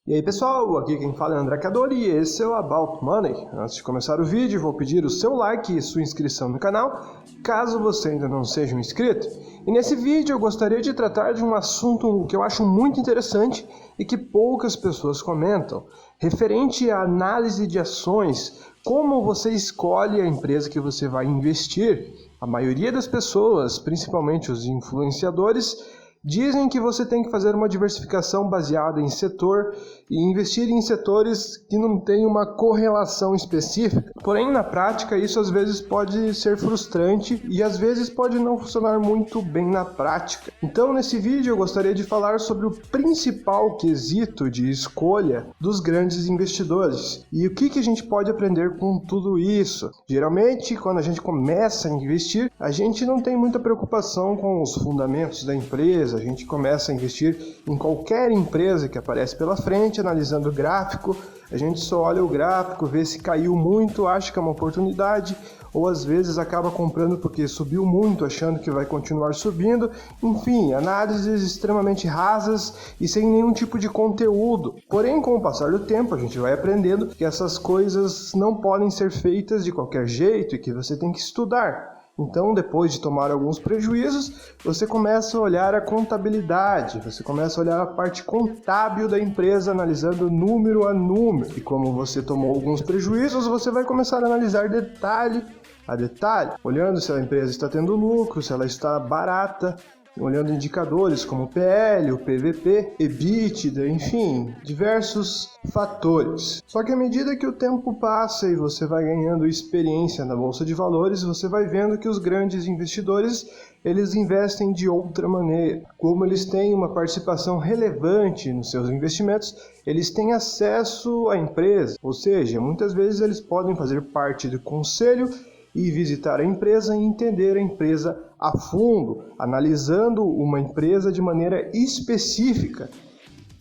E aí pessoal, aqui quem fala é André Cadori e esse é o About Money. Antes de começar o vídeo, vou pedir o seu like e sua inscrição no canal, caso você ainda não seja um inscrito. E nesse vídeo eu gostaria de tratar de um assunto que eu acho muito interessante e que poucas pessoas comentam, referente à análise de ações, como você escolhe a empresa que você vai investir. A maioria das pessoas, principalmente os influenciadores, dizem que você tem que fazer uma diversificação baseada em setor e investir em setores que não têm uma correlação específica. Porém, na prática, isso às vezes pode ser frustrante e às vezes pode não funcionar muito bem na prática. Então, nesse vídeo eu gostaria de falar sobre o principal quesito de escolha dos grandes investidores e o que a gente pode aprender com tudo isso. Geralmente, quando a gente começa a investir, a gente não tem muita preocupação com os fundamentos da empresa. A gente começa a investir em qualquer empresa que aparece pela frente, analisando o gráfico. A gente só olha o gráfico, vê se caiu muito, acha que é uma oportunidade, ou às vezes acaba comprando porque subiu muito, achando que vai continuar subindo. Enfim, análises extremamente rasas e sem nenhum tipo de conteúdo. Porém, com o passar do tempo, a gente vai aprendendo que essas coisas não podem ser feitas de qualquer jeito e que você tem que estudar. Então, depois de tomar alguns prejuízos, você começa a olhar a contabilidade, você começa a olhar a parte contábil da empresa, analisando número a número. E como você tomou alguns prejuízos, você vai começar a analisar detalhe a detalhe, olhando se a empresa está tendo lucro, se ela está barata, olhando indicadores como o PL, o PVP, EBITDA, enfim, diversos fatores. Só que à medida que o tempo passa e você vai ganhando experiência na Bolsa de Valores, você vai vendo que os grandes investidores, eles investem de outra maneira. Como eles têm uma participação relevante nos seus investimentos, eles têm acesso à empresa, ou seja, muitas vezes eles podem fazer parte do conselho e visitar a empresa e entender a empresa a fundo, analisando uma empresa de maneira específica,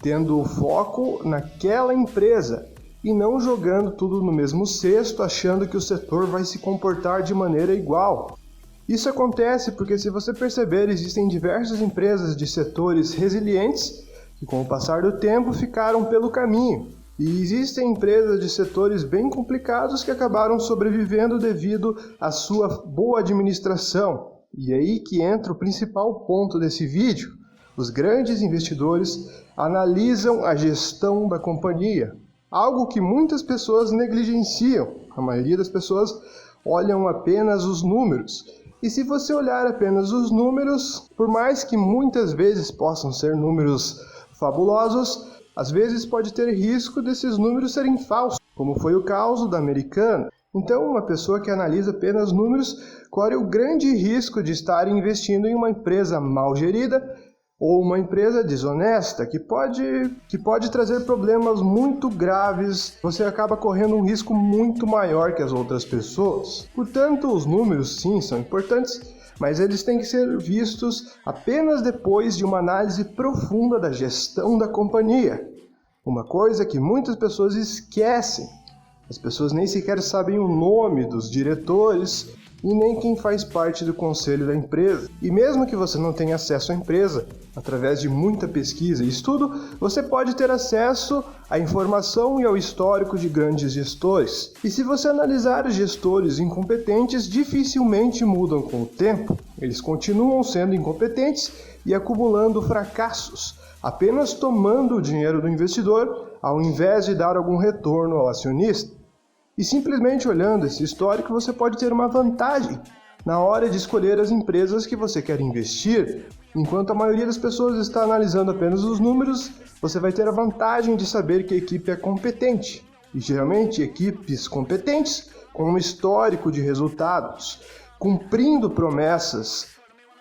tendo foco naquela empresa e não jogando tudo no mesmo cesto, achando que o setor vai se comportar de maneira igual. Isso acontece porque, se você perceber, existem diversas empresas de setores resilientes que, com o passar do tempo, ficaram pelo caminho. E existem empresas de setores bem complicados que acabaram sobrevivendo devido à sua boa administração. E é aí que entra o principal ponto desse vídeo. Os grandes investidores analisam a gestão da companhia, algo que muitas pessoas negligenciam. A maioria das pessoas olham apenas os números. E se você olhar apenas os números, por mais que muitas vezes possam ser números fabulosos, às vezes pode ter risco desses números serem falsos, como foi o caso da Americana. Então, uma pessoa que analisa apenas números corre o grande risco de estar investindo em uma empresa mal gerida ou uma empresa desonesta, que pode trazer problemas muito graves. Você acaba correndo um risco muito maior que as outras pessoas. Portanto, os números sim são importantes, mas eles têm que ser vistos apenas depois de uma análise profunda da gestão da companhia. Uma coisa que muitas pessoas esquecem. As pessoas nem sequer sabem o nome dos diretores e nem quem faz parte do conselho da empresa. E mesmo que você não tenha acesso à empresa, através de muita pesquisa e estudo, você pode ter acesso à informação e ao histórico de grandes gestores. E se você analisar gestores incompetentes, dificilmente mudam com o tempo. Eles continuam sendo incompetentes e acumulando fracassos, apenas tomando o dinheiro do investidor ao invés de dar algum retorno ao acionista. E simplesmente olhando esse histórico, você pode ter uma vantagem na hora de escolher as empresas que você quer investir. Enquanto a maioria das pessoas está analisando apenas os números, você vai ter a vantagem de saber que a equipe é competente. E geralmente equipes competentes com um histórico de resultados, cumprindo promessas.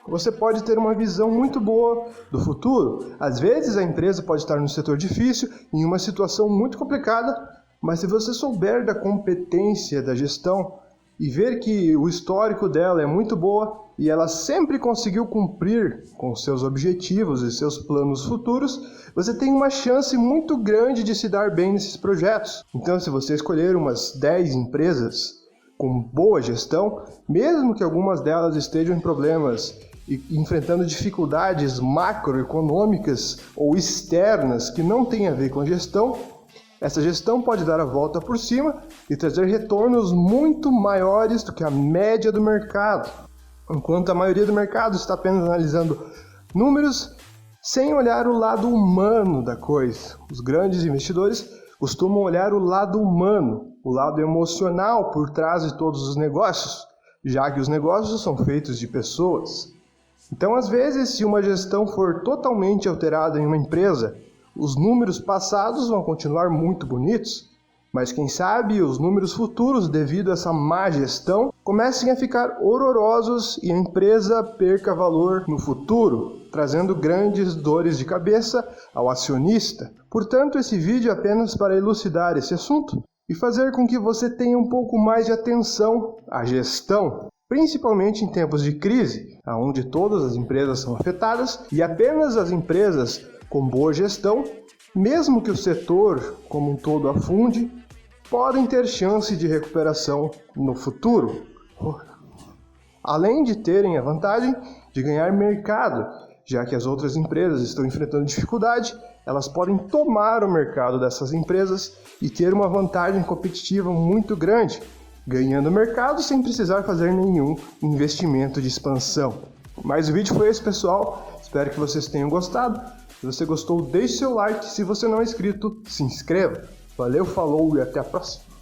Você pode ter uma visão muito boa do futuro. Às vezes a empresa pode estar num setor difícil, em uma situação muito complicada, mas se você souber da competência da gestão e ver que o histórico dela é muito boa e ela sempre conseguiu cumprir com seus objetivos e seus planos futuros, você tem uma chance muito grande de se dar bem nesses projetos. Então, se você escolher umas 10 empresas com boa gestão, mesmo que algumas delas estejam em problemas e enfrentando dificuldades macroeconômicas ou externas que não têm a ver com a gestão, essa gestão pode dar a volta por cima e trazer retornos muito maiores do que a média do mercado, enquanto a maioria do mercado está apenas analisando números sem olhar o lado humano da coisa. Os grandes investidores costumam olhar o lado humano, o lado emocional por trás de todos os negócios, já que os negócios são feitos de pessoas. Então, às vezes, se uma gestão for totalmente alterada em uma empresa, os números passados vão continuar muito bonitos, mas quem sabe os números futuros, devido a essa má gestão, comecem a ficar horrorosos e a empresa perca valor no futuro, trazendo grandes dores de cabeça ao acionista. Portanto, esse vídeo é apenas para elucidar esse assunto e fazer com que você tenha um pouco mais de atenção à gestão, principalmente em tempos de crise, onde todas as empresas são afetadas e apenas as empresas com boa gestão, mesmo que o setor como um todo afunde, podem ter chance de recuperação no futuro, além de terem a vantagem de ganhar mercado, já que as outras empresas estão enfrentando dificuldade, elas podem tomar o mercado dessas empresas e ter uma vantagem competitiva muito grande, ganhando mercado sem precisar fazer nenhum investimento de expansão. Mas o vídeo foi esse, pessoal. Espero que vocês tenham gostado. Se você gostou, deixe seu like. Se você não é inscrito, se inscreva. Valeu, falou e até a próxima.